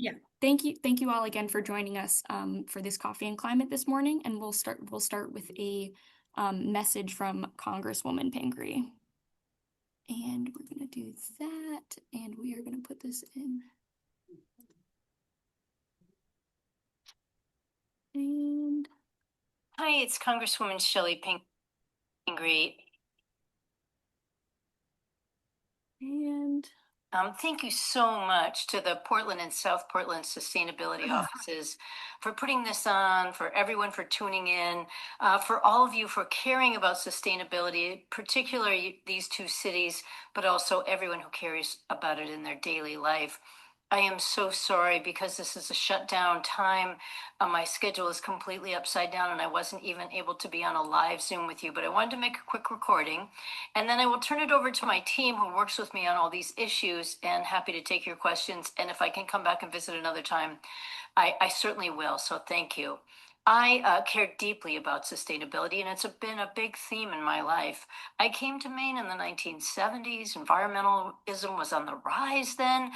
Yeah. Thank you all again for joining us for this Coffee and Climate this morning, and we'll start with a message from Congresswoman Pingree. And we're gonna do that, and we are gonna put this in. And Hi, it's Congresswoman Shelley Pingree. and Thank you so much to the Portland and South Portland Sustainability offices for putting this on, for everyone for tuning in, for all of you for caring about sustainability, particularly these two cities, but also everyone who cares about it in their daily life. I am so sorry because this is a shutdown time. My schedule is completely upside down and I wasn't even able to be on a live Zoom with you, but I wanted to make a quick recording. And then I will turn it over to my team who works with me on all these issues and happy to take your questions. And if I can come back and visit another time, I certainly will. So thank you. I care deeply about sustainability, and it's been a big theme in my life. I came to Maine in the 1970s. Environmentalism was on the rise then.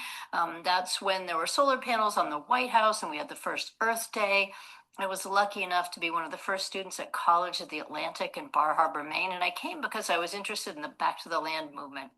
That's when there were solar panels on the White House, and we had the first Earth Day. I was lucky enough to be one of the first students at college at the Atlantic in Bar Harbor, Maine, and I came because I was interested in the Back to the Land movement.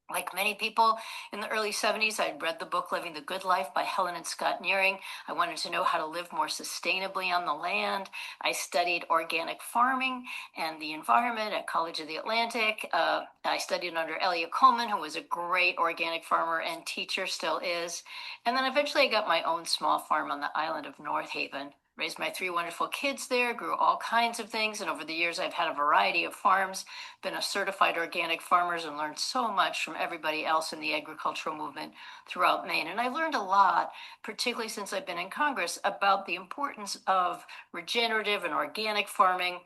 Like many people in the early 70s, I'd read the book Living the Good Life by Helen and Scott Nearing. I wanted to know how to live more sustainably on the land. I studied organic farming and the environment at College of the Atlantic. I studied under Elliot Coleman, who was a great organic farmer and teacher, still is. And then eventually I got my own small farm on the island of North Haven. Raised my three wonderful kids there, grew all kinds of things, and over the years I've had a variety of farms, been a certified organic farmer, and learned so much from everybody else in the agricultural movement throughout Maine. And I learned a lot, particularly since I've been in Congress, about the importance of regenerative and organic farming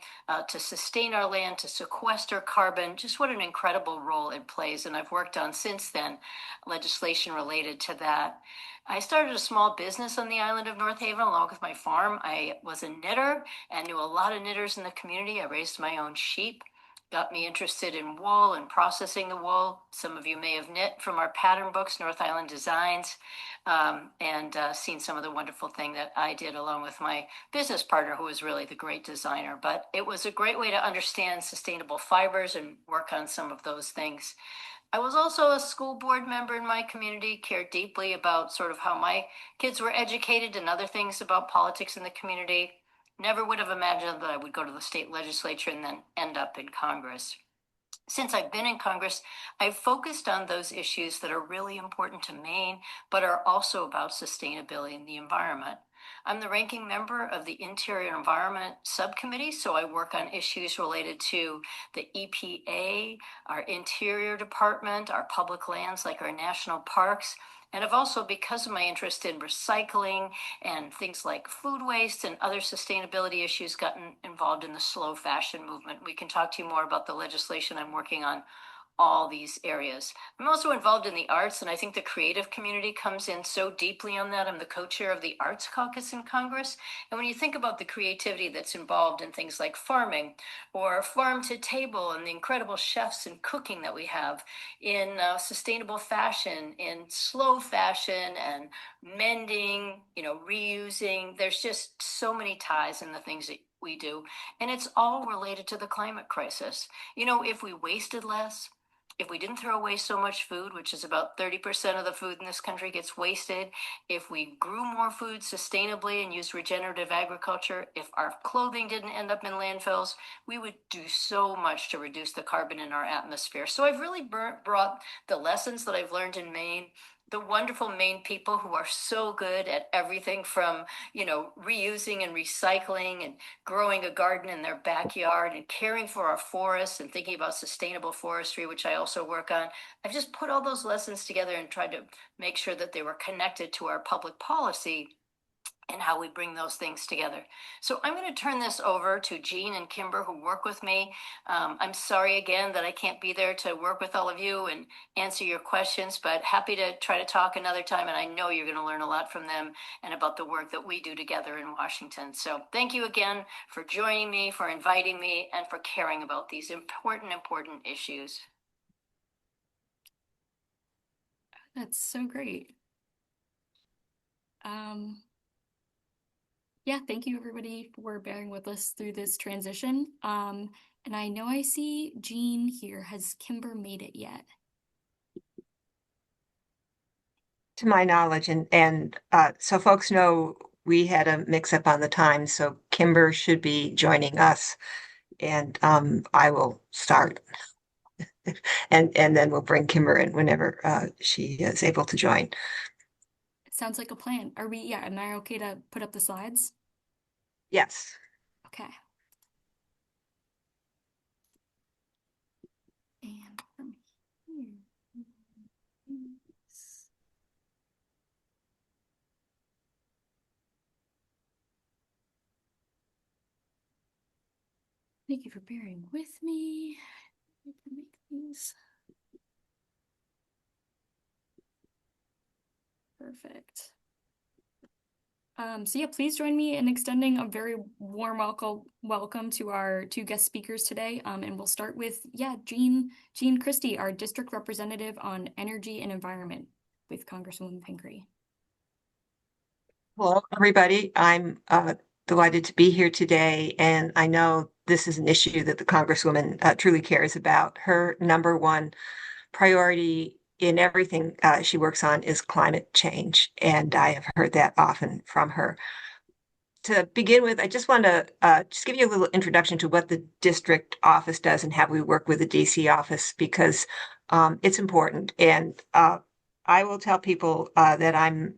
to sustain our land, to sequester carbon, just what an incredible role it plays. And I've worked on since then legislation related to that. I started a small business on the island of North Haven along with my farm. I was a knitter and knew a lot of knitters in the community. I raised my own sheep, got me interested in wool and processing the wool. Some of you may have knit from our pattern books, North Island Designs, and seen some of the wonderful thing that I did along with my business partner, who was really the great designer. But it was a great way to understand sustainable fibers and work on some of those things. I was also a school board member in my community, cared deeply about sort of how my kids were educated and other things about politics in the community. Never would have imagined that I would go to the state legislature and then end up in Congress. Since I've been in Congress, I've focused on those issues that are really important to Maine, but are also about sustainability and the environment. I'm the ranking member of the Interior Environment Subcommittee, so I work on issues related to the EPA, our Interior Department, our public lands like our national parks. And I've also, because of my interest in recycling and things like food waste and other sustainability issues, gotten involved in the slow fashion movement. We can talk to you more about the legislation I'm working on all these areas. I'm also involved in the arts, and I think the creative community comes in so deeply on that. I'm the co-chair of the Arts Caucus in Congress. And when you think about the creativity that's involved in things like farming or farm to table and the incredible chefs and cooking that we have in sustainable fashion, in slow fashion and mending, reusing, there's just so many ties in the things that we do. And it's all related to the climate crisis. If we wasted less, if we didn't throw away so much food, which is about 30% of the food in this country gets wasted, if we grew more food sustainably and used regenerative agriculture, if our clothing didn't end up in landfills, we would do so much to reduce the carbon in our atmosphere. So I've really brought the lessons that I've learned in Maine, the wonderful Maine people who are so good at everything from, reusing and recycling and growing a garden in their backyard and caring for our forests and thinking about sustainable forestry, which I also work on. I've just put all those lessons together and tried to make sure that they were connected to our public policy and how we bring those things together. So I'm going to turn this over to Jeanne and Kimber, who work with me. I'm sorry again that I can't be there to work with all of you and answer your questions, but happy to try to talk another time. And I know you're going to learn a lot from them and about the work that we do together in Washington. So thank you again for joining me, for inviting me, and for caring about these important, important issues. That's so great. Um, yeah, thank you everybody for bearing with us through this transition. And I know I see Jeanne here. Has Kimber made it yet? To my knowledge, and so folks know we had a mix up on the time, so Kimber should be joining us, and I will start, and then we'll bring Kimber in whenever she is able to join. It sounds like a plan. Are we, yeah, am I okay to put up the slides? Yes. Okay. And from here. Thank you for bearing with me. I can make these perfect. So yeah, please join me in extending a very warm welcome to our two guest speakers today. And we'll start with, yeah, Jeanne Christie, our district representative on energy and environment with Congresswoman Pingree. Hello, everybody. I'm delighted to be here today, and I know this is an issue that the Congresswoman truly cares about. Her number one priority in everything she works on is climate change, and I have heard that often from her. To begin with, I just want to just give you a little introduction to what the district office does and how we work with the DC office because it's important. And I will tell people that I'm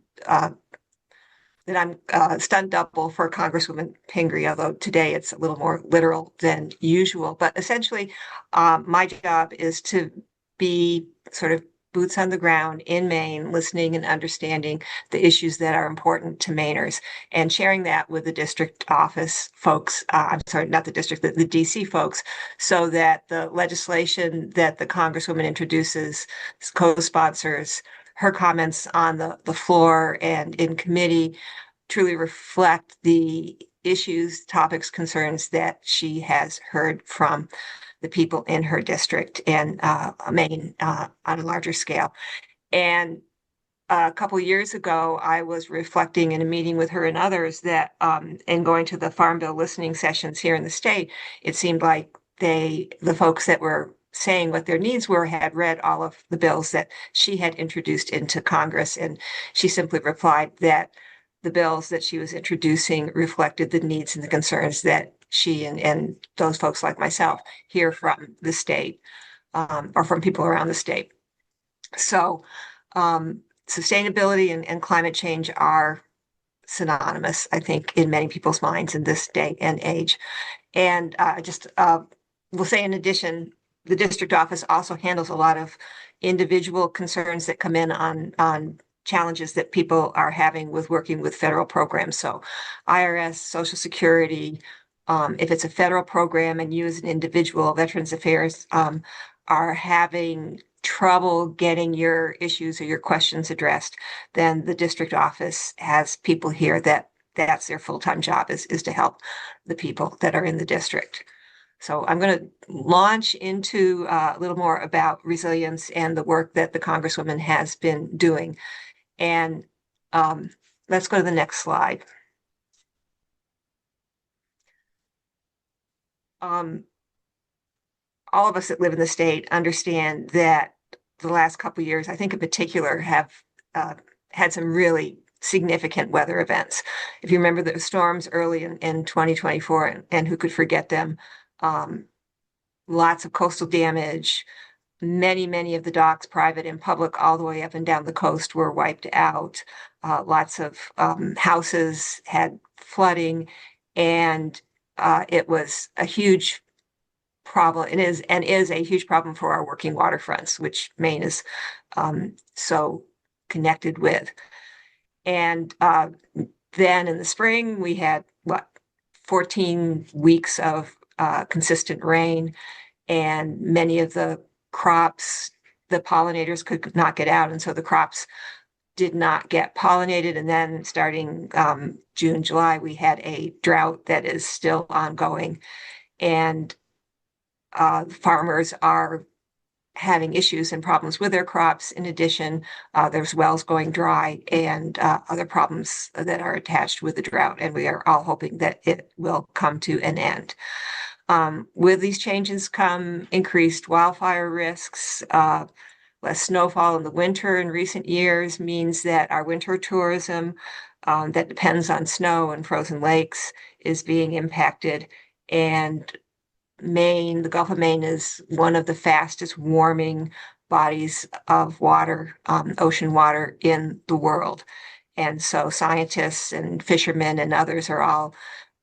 stunt double for Congresswoman Pingree, although today it's a little more literal than usual. But essentially, my job is to be sort of boots on the ground in Maine, listening and understanding the issues that are important to Mainers and sharing that with the district office folks. I'm sorry, not the district, the DC folks, so that the legislation that the Congresswoman introduces, co-sponsors, her comments on the floor and in committee truly reflect the issues, topics, concerns that she has heard from the people in her district and Maine on a larger scale. And a couple of years ago, I was reflecting in a meeting with her and others that in going to the Farm Bill listening sessions here in the state, it seemed like the folks that were saying what their needs were, had read all of the bills that she had introduced into Congress. And she simply replied that the bills that she was introducing reflected the needs and the concerns that she and those folks like myself hear from the state or from people around the state. So sustainability and climate change are synonymous, I think, in many people's minds in this day and age. And just we'll say, in addition, the district office also handles a lot of individual concerns that come in on challenges that people are having with working with federal programs. So IRS, Social Security, if it's a federal program and you as an individual, Veterans Affairs, are having trouble getting your issues or your questions addressed, then the district office has people here that's their full-time job is to help the people that are in the district. So I'm going to launch into a little more about resilience and the work that the Congresswoman has been doing. And let's go to the next slide. All of us that live in the state understand that the last couple of years, I think in particular, have had some really significant weather events. If you remember the storms early in 2024, and who could forget them, lots of coastal damage, many of the docks, private and public, all the way up and down the coast were wiped out. Lots of houses had flooding, and it was a huge problem. It is a huge problem for our working waterfronts, which Maine is so connected with. And then in the spring, we had 14 weeks of consistent rain, and many of the crops, the pollinators could not get out, and so the crops did not get pollinated. And then starting June, July, we had a drought that is still ongoing, and farmers are having issues and problems with their crops. In addition, there's wells going dry and other problems that are attached with the drought, and we are all hoping that it will come to an end. With these changes come increased wildfire risks. Less snowfall in the winter in recent years means that our winter tourism that depends on snow and frozen lakes is being impacted. And Maine, the Gulf of Maine, is one of the fastest warming bodies of water, ocean water in the world. And so scientists and fishermen and others are all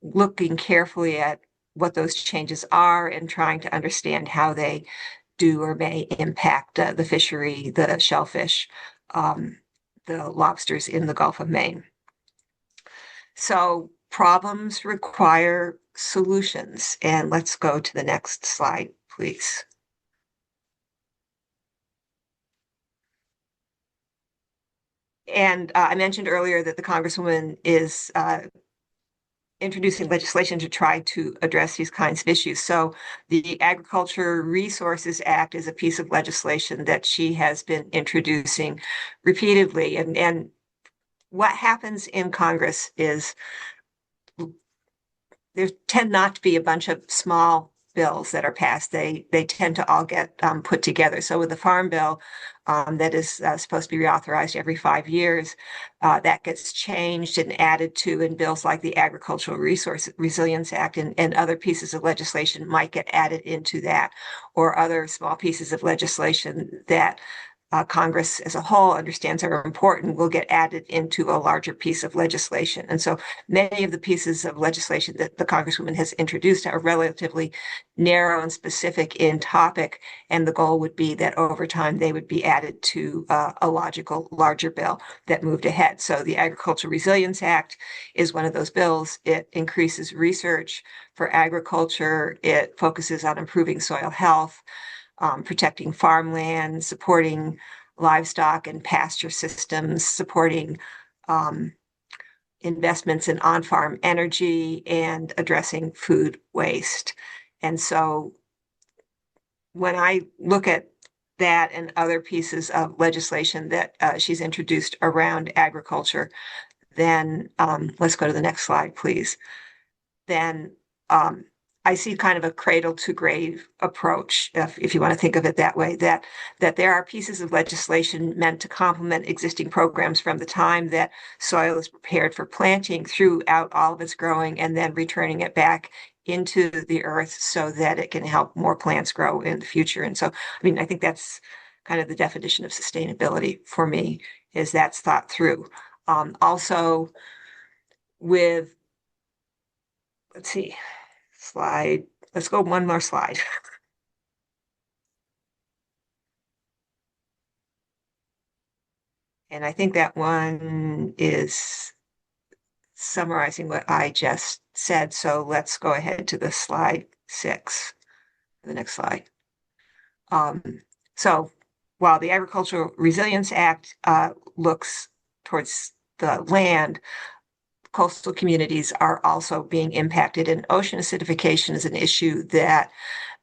looking carefully at what those changes are and trying to understand how they do or may impact the fishery, the shellfish, the lobsters in the Gulf of Maine. So problems require solutions. And let's go to the next slide, please. And I mentioned earlier that the Congresswoman is introducing legislation to try to address these kinds of issues. So the Agriculture Resources Act is a piece of legislation that she has been introducing repeatedly. And what happens in Congress is there tend not to be a bunch of small bills that are passed. They tend to all get put together. So with the Farm Bill that is supposed to be reauthorized every 5 years, that gets changed and added to, and bills like the Agricultural Resource Resilience Act and other pieces of legislation might get added into that, or other small pieces of legislation that Congress as a whole understands are important will get added into a larger piece of legislation. And so many of the pieces of legislation that the Congresswoman has introduced are relatively narrow and specific in topic. And the goal would be that over time they would be added to a logical, larger bill that moved ahead. So the Agricultural Resilience Act is one of those bills. It increases research for agriculture. It focuses on improving soil health, protecting farmland, supporting livestock and pasture systems, supporting investments in on-farm energy, and addressing food waste. And so when I look at that and other pieces of legislation that she's introduced around agriculture, then let's go to the next slide, please. Then I see kind of a cradle to grave approach, if you want to think of it that way, that there are pieces of legislation meant to complement existing programs from the time that soil is prepared for planting throughout all of its growing, and then returning it back into the earth so that it can help more plants grow in the future. And so, I mean, I think that's kind of the definition of sustainability for me, is that's thought through. Also with, let's see, slide. Let's go one more slide. And I think that one is summarizing what I just said. So let's go ahead to the slide 6, the next slide. So while the Agricultural Resilience Act looks towards the land, coastal communities are also being impacted, and ocean acidification is an issue that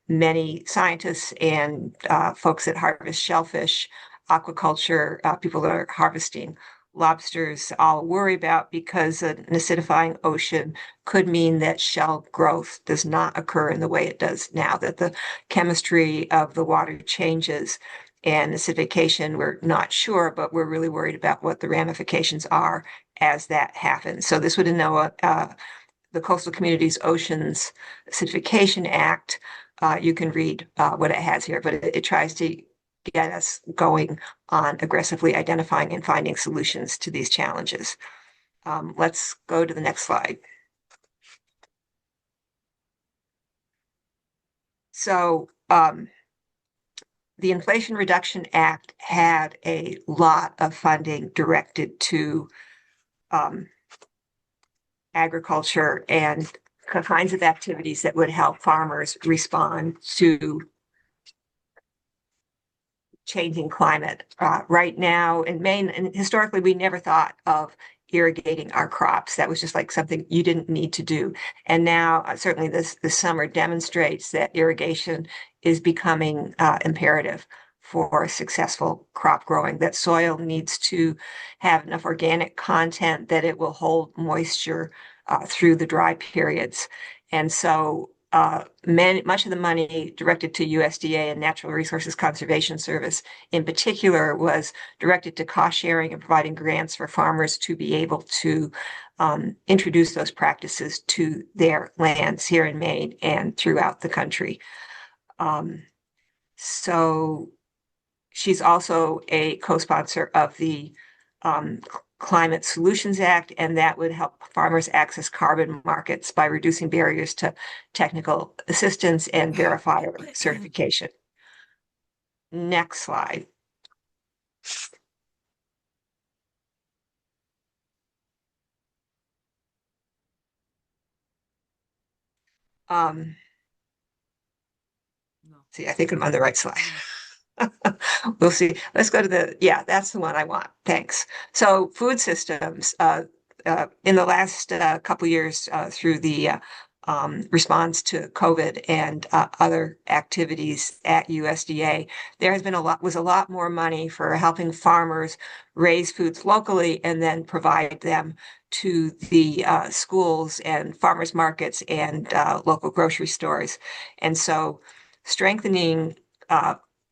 many scientists and folks that harvest shellfish, aquaculture, people that are harvesting lobsters all worry about, because an acidifying ocean could mean that shell growth does not occur in the way it does now, that the chemistry of the water changes. And acidification, we're not sure, but we're really worried about what the ramifications are as that happens. So this would know the Coastal Communities Oceans Acidification Act. You can read what it has here, but it tries to get us going on aggressively identifying and finding solutions to these challenges. Let's go to the next slide. So the Inflation Reduction Act had a lot of funding directed to agriculture and kinds of activities that would help farmers respond to changing climate. Right now in Maine, and historically, we never thought of irrigating our crops. That was just like something you didn't need to do. And now, certainly this summer demonstrates that irrigation is becoming imperative for successful crop growing, that soil needs to have enough organic content that it will hold moisture through the dry periods. And so much of the money directed to USDA and Natural Resources Conservation Service in particular was directed to cost sharing and providing grants for farmers to be able to introduce those practices to their lands here in Maine and throughout the country. So she's also a co-sponsor of the Climate Solutions Act, and that would help farmers access carbon markets by reducing barriers to technical assistance and verifier certification. Next slide. See, I think I'm on the right slide. We'll see. Let's go to yeah, that's the one I want. Thanks. So food systems, in the last couple years through the response to COVID and other activities at USDA, there has been was a lot more money for helping farmers raise foods locally and then provide them to the schools and farmers markets and local grocery stores. And so strengthening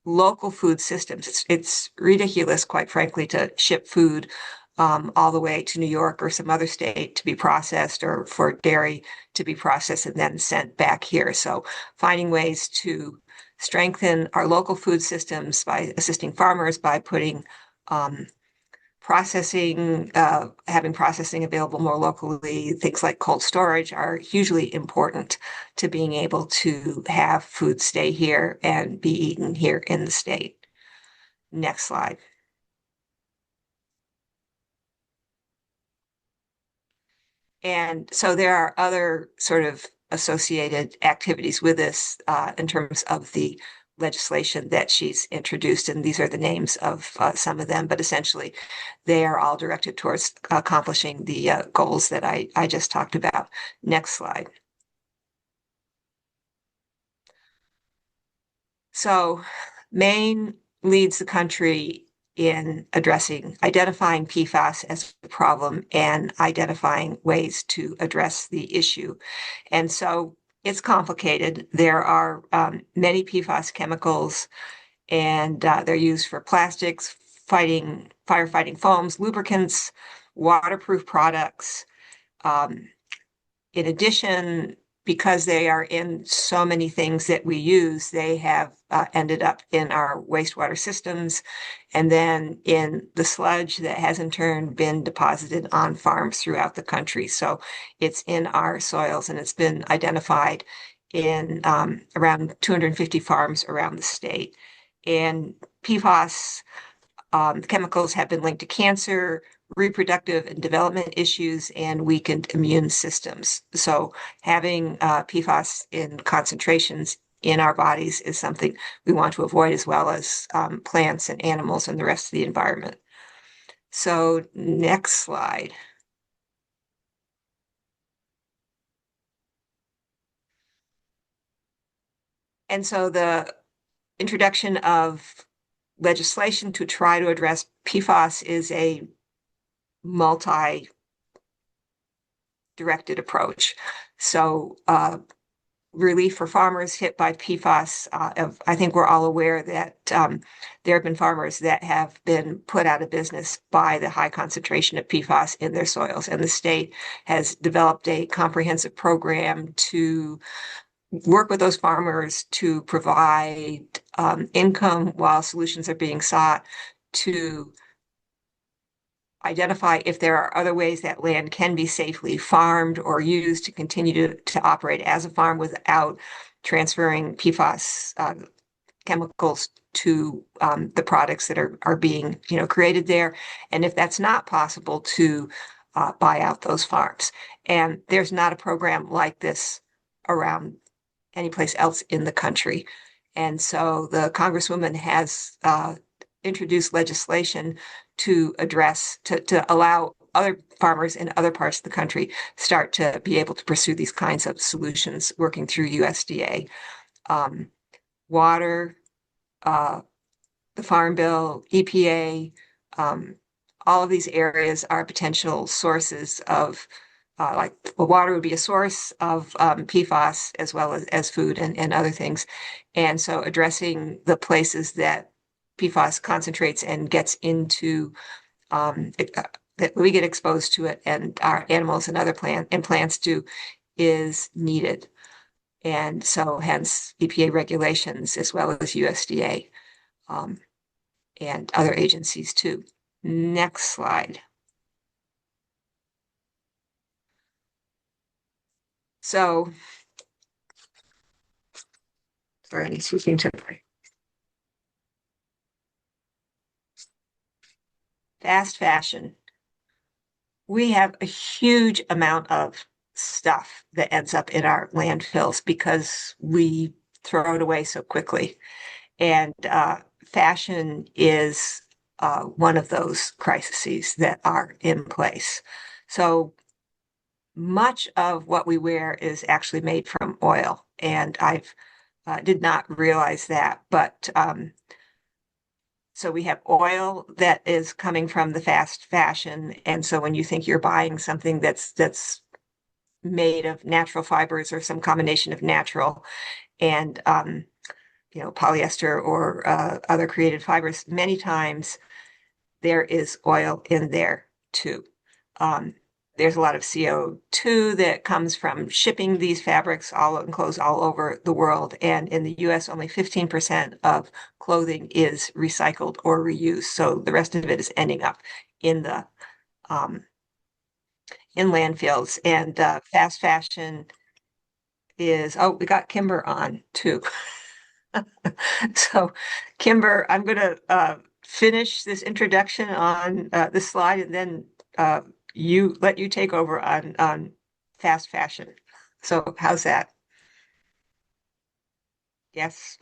local food systems. It's ridiculous, quite frankly, to ship food all the way to New York or some other state to be processed, or for dairy to be processed and then sent back here. So finding ways to strengthen our local food systems by assisting farmers, by putting having processing available more locally, things like cold storage are hugely important to being able to have food stay here and be eaten here in the state. Next slide. And so there are other sort of associated activities with this in terms of the legislation that she's introduced, and these are the names of some of them, but essentially they are all directed towards accomplishing the goals that I just talked about. Next slide. So Maine leads the country in identifying PFAS as a problem and identifying ways to address the issue. And so it's complicated. There are many PFAS chemicals, and they're used for plastics, firefighting foams, lubricants, waterproof products. In addition, because they are in so many things that we use, they have ended up in our wastewater systems and then in the sludge that has in turn been deposited on farms throughout the country. So it's in our soils, and it's been identified in around 250 farms around the state. And PFAS chemicals have been linked to cancer, reproductive and development issues, and weakened immune systems. So having PFAS in concentrations in our bodies is something we want to avoid, as well as plants and animals and the rest of the environment. So next slide. And so the introduction of legislation to try to address PFAS is a multi-directed approach. So relief for farmers hit by PFAS. I think we're all aware that there have been farmers that have been put out of business by the high concentration of PFAS in their soils, and the state has developed a comprehensive program to work with those farmers to provide income while solutions are being sought, to identify if there are other ways that land can be safely farmed or used to continue to operate as a farm without transferring PFAS chemicals to the products that are being created there. And if that's not possible, to buy out those farms. And there's not a program like this around anyplace else in the country. And so the Congresswoman has introduce legislation to allow other farmers in other parts of the country start to be able to pursue these kinds of solutions working through USDA. Water, the Farm Bill, EPA, all of these areas are potential sources of water would be a source of PFAS as well as food and other things. And so addressing the places that PFAS concentrates and gets into that we get exposed to it and our animals and other plants do is needed. And so hence EPA regulations as well as USDA and other agencies too. Next slide. So, sorry, I'm switching to fast fashion. We have a huge amount of stuff that ends up in our landfills because we throw it away so quickly. And fashion is one of those crises that are in place. So much of what we wear is actually made from oil, and I've did not realize that, but so we have oil that is coming from the fast fashion, and so when you think you're buying something that's made of natural fibers or some combination of natural and polyester or other created fibers, many times there is oil in there too. There's a lot of CO2 that comes from shipping these fabrics and clothes all over the world. And in the US, only 15% of clothing is recycled or reused. So the rest of it is ending up in the in landfills. And fast fashion is, we got Kimber on too. So Kimber, I'm going to finish this introduction on this slide and then let you take over on fast fashion. So how's that? Yes.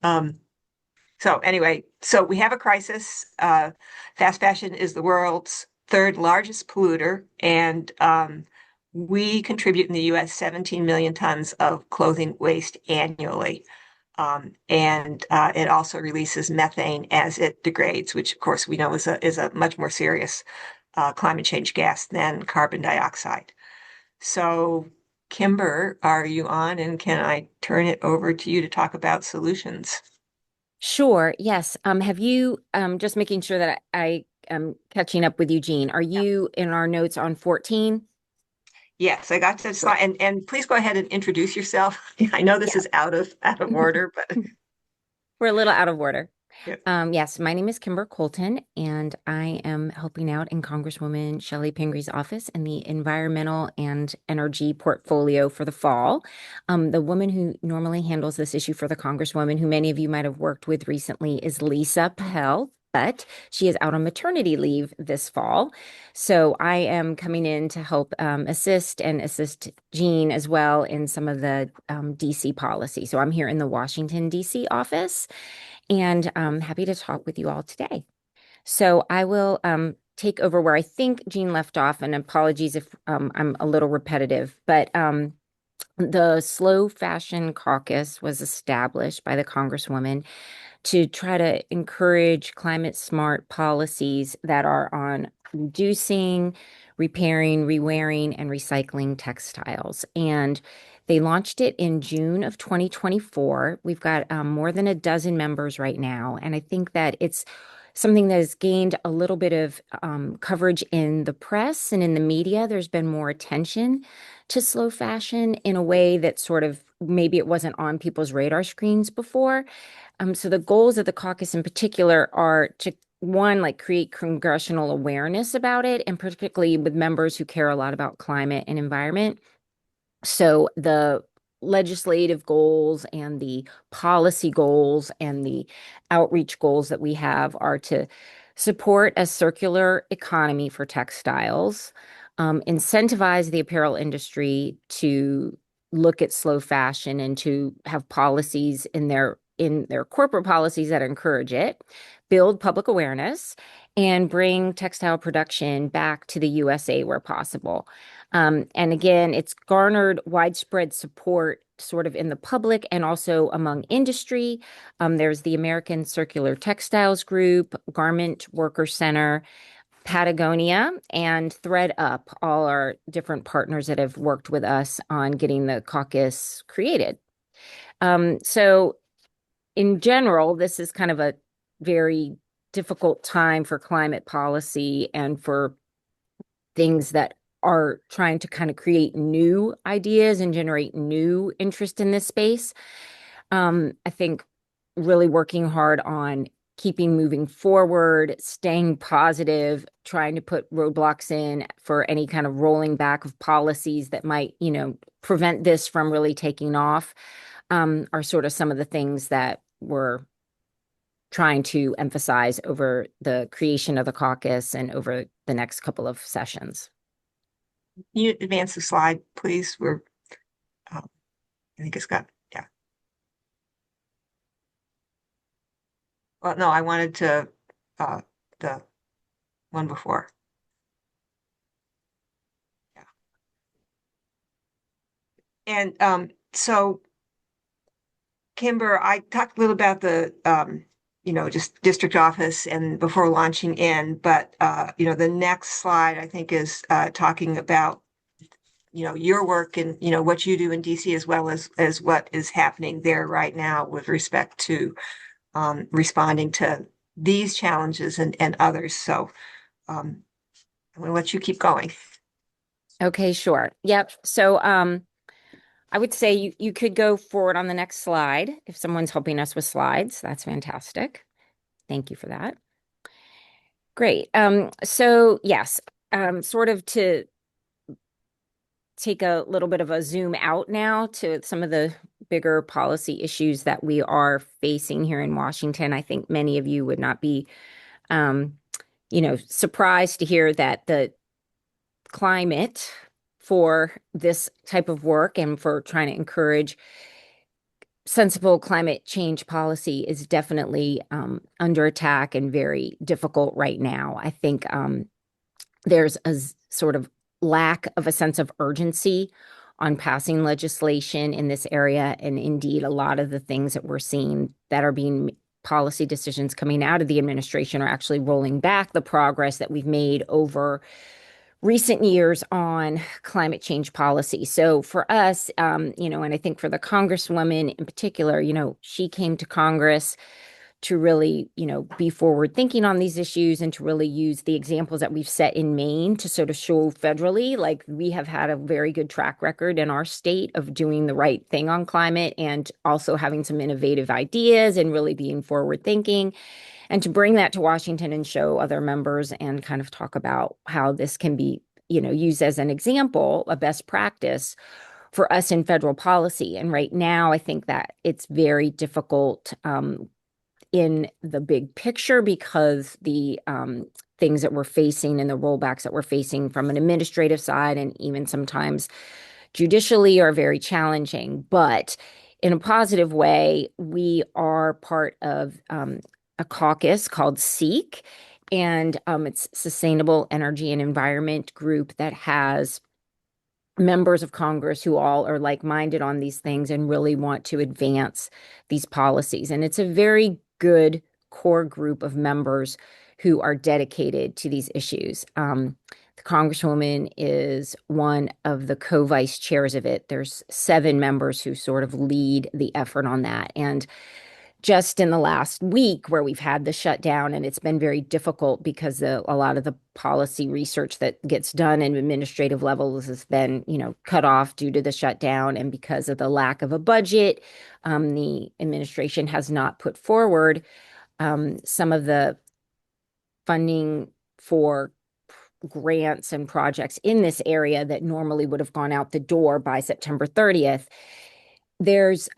So anyway, so we have a crisis. Fast fashion is the world's third largest polluter, and we contribute in the US 17 million tons of clothing waste annually. And it also releases methane as it degrades, which of course we know is a much more serious climate change gas than carbon dioxide. So, Kimber, are you on? And can I turn it over to you to talk about solutions? Sure. Yes. Have you, just making sure that I am catching up with you, Jeanne, are you in our notes on 14? Yes, I got to slide, and please go ahead and introduce yourself. I know this Yeah. is out of order, but We're a little out of order. yeah. Yes, my name is Kimber Colton, and I am helping out in Congresswoman Shelley Pingree's office in the environmental and energy portfolio for the fall. The woman who normally handles this issue for the Congresswoman, who many of you might have worked with recently, is Lisa Pell, but she is out on maternity leave this fall. So I am coming in to help assist Jeanne as well in some of the DC policy. So I'm here in the Washington, DC office, and I'm happy to talk with you all today. So I will take over where I think Jeanne left off, and apologies if I'm a little repetitive, but the Slow Fashion Caucus was established by the Congresswoman to try to encourage climate smart policies that are on reducing, repairing, rewearing, and recycling textiles. And they launched it in June of 2024. We've got more than a dozen members right now. And I think that it's something that has gained a little bit of coverage in the press and in the media. There's been more attention to slow fashion in a way that sort of maybe it wasn't on people's radar screens before. So the goals of the caucus in particular are to, one, like create congressional awareness about it, and particularly with members who care a lot about climate and environment. So the legislative goals and the policy goals and the outreach goals that we have are to support a circular economy for textiles, incentivize the apparel industry to look at slow fashion and to have policies in their in their corporate policies that encourage it, build public awareness, and bring textile production back to the USA where possible. And again, it's garnered widespread support sort of in the public and also among industry. There's the American Circular Textiles Group, Garment Worker Center, Patagonia, and ThreadUp, all are different partners that have worked with us on getting the caucus created. So in general, this is kind of a very difficult time for climate policy and for things that are trying to kind of create new ideas and generate new interest in this space. I think really working hard on keeping moving forward, staying positive, trying to put roadblocks in for any kind of rolling back of policies that might, prevent this from really taking off, are sort of some of the things that we're trying to emphasize over the creation of the caucus and over the next couple of sessions. Can you advance the slide, please? I think it's got, yeah. Well, no, I wanted to, the one before. Yeah. And so, Kimber, I talked a little about the, just district office and before launching in, but, the next slide I think is talking about, your work and, what you do in DC as well as what is happening there right now with respect to responding to these challenges and others. So I'm going to let you keep going. Okay, sure. Yep. So I would say you could go forward on the next slide if someone's helping us with slides. That's fantastic. Thank you for that. Great. So yes, sort of to take a little bit of a zoom out now to some of the bigger policy issues that we are facing here in Washington. I think many of you would not be, surprised to hear that the climate for this type of work and for trying to encourage sensible climate change policy is definitely under attack and very difficult right now. I think there's a sort of lack of a sense of urgency on passing legislation in this area. And indeed, a lot of the things that we're seeing that are being policy decisions coming out of the administration are actually rolling back the progress that we've made over recent years on climate change policy. So for us, and I think for the Congresswoman in particular, she came to Congress to really, be forward thinking on these issues and to really use the examples that we've set in Maine to sort of show federally, like we have had a very good track record in our state of doing the right thing on climate and also having some innovative ideas and really being forward thinking. And to bring that to Washington and show other members and kind of talk about how this can be, used as an example, a best practice for us in federal policy. And right now, I think that it's very difficult in the big picture because the things that we're facing and the rollbacks that we're facing from an administrative side and even sometimes judicially are very challenging. But in a positive way, we are part of a caucus called SEEK, and it's Sustainable Energy and Environment Group that has members of Congress who all are like-minded on these things and really want to advance these policies. And it's a very good core group of members who are dedicated to these issues. The Congresswoman is one of the co-vice chairs of it. There's 7 members who sort of lead the effort on that. And just in the last week where we've had the shutdown, and it's been very difficult because a lot of the policy research that gets done in administrative levels has been, cut off due to the shutdown. And because of the lack of a budget, the administration has not put forward some of the funding for grants and projects in this area that normally would have gone out the door by September 30th. There's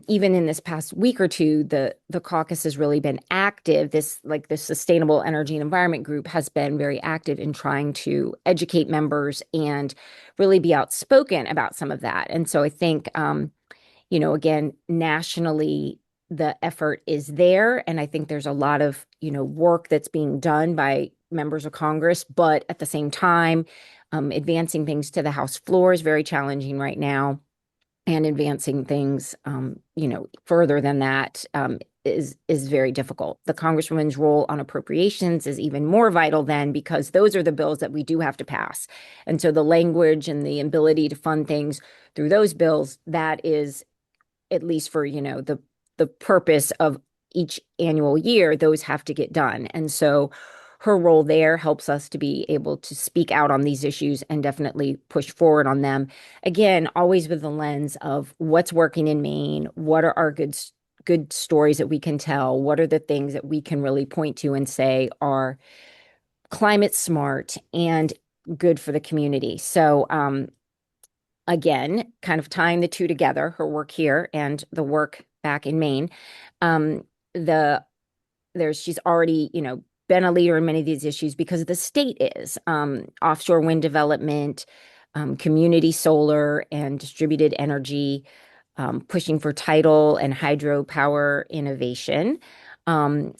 even in this past week or two, the caucus has really been active. The Sustainable Energy and Environment Group has been very active in trying to educate members and really be outspoken about some of that. And so I think, again, nationally, the effort is there. And I think there's a lot of, work that's being done by members of Congress, but at the same time, advancing things to the House floor is very challenging right now. And advancing things, further than that, is very difficult. The Congresswoman's role on appropriations is even more vital then, because those are the bills that we do have to pass. And so the language and the ability to fund things through those bills, that is, at least for, the purpose of each annual year, those have to get done. And so her role there helps us to be able to speak out on these issues and definitely push forward on them. Again, always with the lens of what's working in Maine, what are our good stories that we can tell, what are the things that we can really point to and say are climate smart and good for the community. So again, kind of tying the two together, her work here and the work back in Maine. Um, the she's already, been a leader in many of these issues because the state is offshore wind development, community solar and distributed energy, pushing for tidal and hydropower innovation,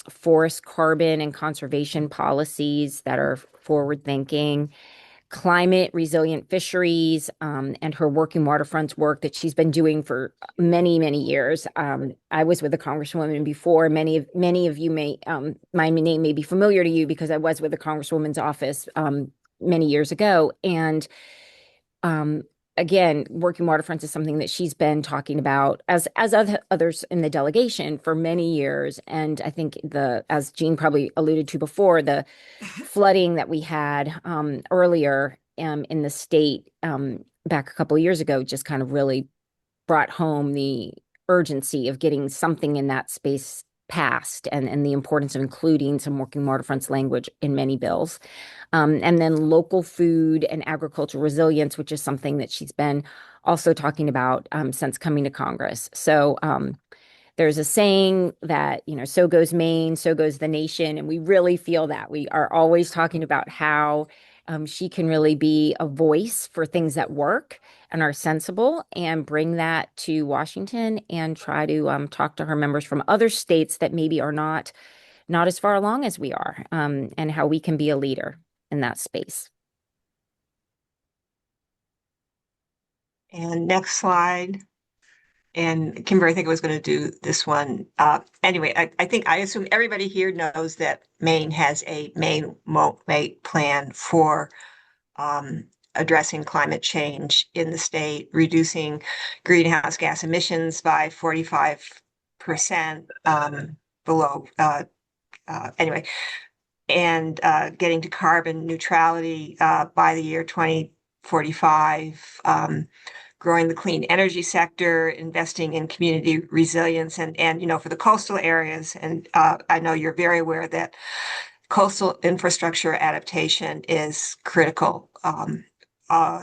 forest carbon and conservation policies that are forward thinking, climate resilient fisheries, and her working waterfronts work that she's been doing for many, many years. I was with the Congresswoman before. Many of you may, my name may be familiar to you because I was with the Congresswoman's office many years ago. And um, again, working waterfronts is something that she's been talking about as others in the delegation for many years. And I think as Jeanne probably alluded to before, the flooding that we had earlier in the state back a couple of years ago just kind of really brought home the urgency of getting something in that space passed, and the importance of including some working waterfronts language in many bills. And then local food and agricultural resilience, which is something that she's been also talking about since coming to Congress. So there's a saying that, so goes Maine, so goes the nation. And we really feel that. We are always talking about how she can really be a voice for things that work and are sensible, and bring that to Washington and try to talk to her members from other states that maybe are not as far along as we are, and how we can be a leader in that space. And next slide. And Kimber, I think I was going to do this one. Anyway, I assume everybody here knows that Maine has a Maine plan for addressing climate change in the state, reducing greenhouse gas emissions by 45% below. Anyway, and getting to carbon neutrality by the year 2045. Growing the clean energy sector, investing in community resilience, and for the coastal areas. And I know you're very aware that coastal infrastructure adaptation is critical.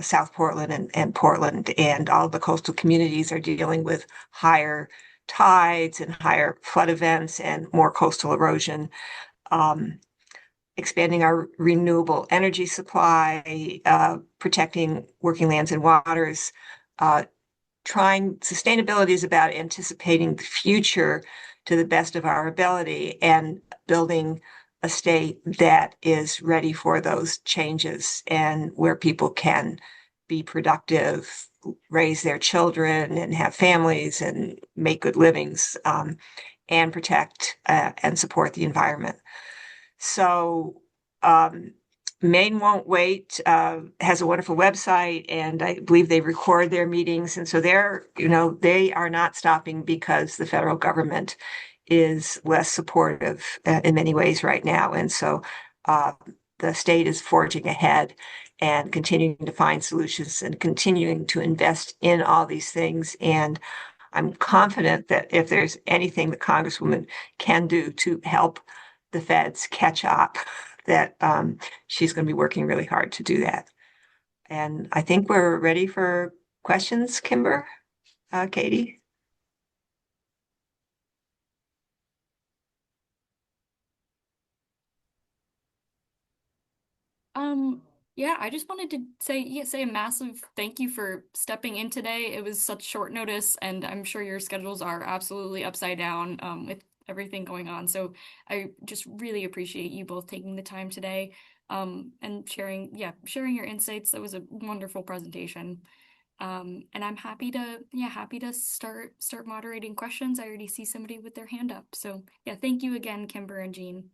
South Portland and Portland and all the coastal communities are dealing with higher tides and higher flood events and more coastal erosion. Expanding our renewable energy supply, protecting working lands and waters. Sustainability is about anticipating the future to the best of our ability and building a state that is ready for those changes and where people can be productive, raise their children and have families and make good livings, and protect and support the environment. So Maine Won't Wait has a wonderful website, and I believe they record their meetings. And so they are not stopping because the federal government is less supportive in many ways right now. And so the state is forging ahead and continuing to find solutions and continuing to invest in all these things. And I'm confident that if there's anything the Congresswoman can do to help the feds catch up, that she's going to be working really hard to do that. And I think we're ready for questions, Kimber, Katie. Yeah, I just wanted to say, yeah, say a massive thank you for stepping in today. It was such short notice, and I'm sure your schedules are absolutely upside down with everything going on. So I just really appreciate you both taking the time today and sharing, yeah, sharing your insights. That was a wonderful presentation. And I'm happy to, yeah, happy to start moderating questions. I already see somebody with their hand up. So yeah, thank you again, Kimber and Jean.